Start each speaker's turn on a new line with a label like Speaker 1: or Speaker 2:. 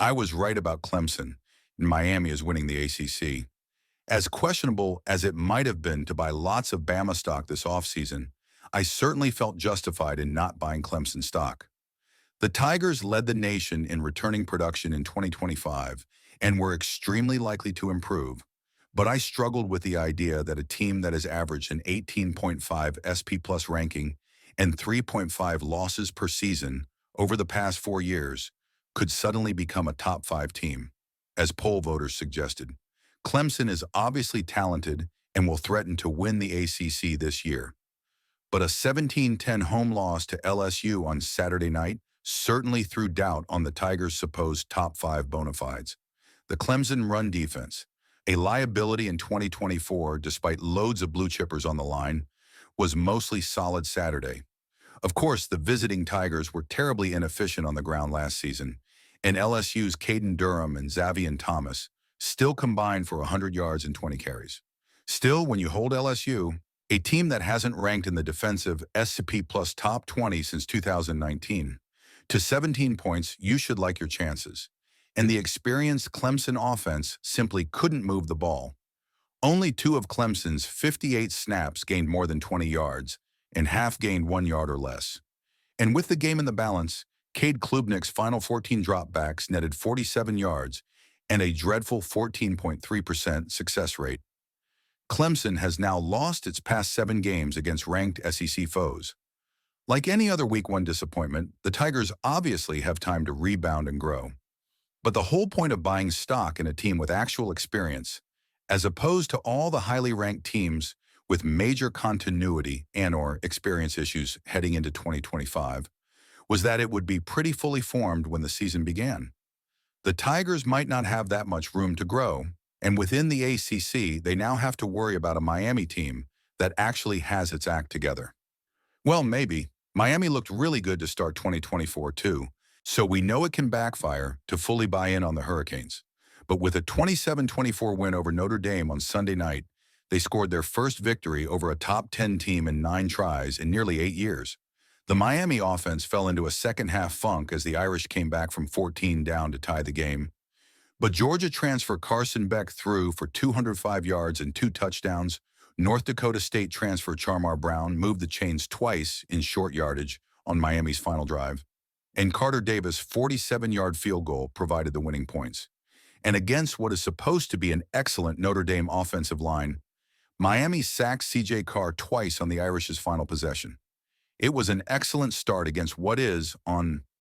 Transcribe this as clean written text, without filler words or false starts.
Speaker 1: I was right about Clemson, and Miami is winning the ACC. As questionable as it might have been to buy lots of Bama stock this offseason, I certainly felt justified in not buying Clemson stock. The Tigers led the nation in returning production in 2025 and were extremely likely to improve, but I struggled with the idea that a team that has averaged an 18.5 SP plus ranking and 3.5 losses per season over the past 4 years could suddenly become a top 5 team, as poll voters suggested. Clemson is obviously talented and will threaten to win the ACC this year. But a 17-10 home loss to LSU on Saturday night certainly threw doubt on the Tigers' supposed top 5 bona fides. The Clemson run defense, a liability in 2024 despite loads of blue chippers on the line, was mostly solid Saturday. Of course, the visiting Tigers were terribly inefficient on the ground last season, and LSU's Caden Durham and Xavier Thomas still combined for 100 yards and 20 carries. Still, when you hold LSU, a team that hasn't ranked in the defensive SP plus top 20 since 2019, to 17 points, you should like your chances. And the experienced Clemson offense simply couldn't move the ball. Only 2 of Clemson's 58 snaps gained more than 20 yards, and half gained 1 yard or less. And with the game in the balance, Cade Klubnik's final 14 dropbacks netted 47 yards and a dreadful 14.3% success rate. Clemson has now lost its past 7 games against ranked SEC foes. Like any other Week 1 disappointment, the Tigers obviously have time to rebound and grow. But the whole point of buying stock in a team with actual experience, as opposed to all the highly ranked teams with major continuity and/or experience issues heading into 2025, was that it would be pretty fully formed when the season began. The Tigers might not have that much room to grow, and within the ACC, they now have to worry about a Miami team that actually has its act together. Well, maybe. Miami looked really good to start 2024 too, so we know it can backfire to fully buy in on the Hurricanes. But with a 27-24 win over Notre Dame on Sunday night, they scored their first victory over a top 10 team in 9 tries in nearly 8 years. The Miami offense fell into a second-half funk as the Irish came back from 14 down to tie the game. But Georgia transfer Carson Beck threw for 205 yards and 2 touchdowns. North Dakota State transfer Charmar Brown moved the chains twice in short yardage on Miami's final drive. And Carter Davis' 47-yard field goal provided the winning points. And against what is supposed to be an excellent Notre Dame offensive line, Miami sacked C.J. Carr twice on the Irish's final possession. It was an excellent start against what is, on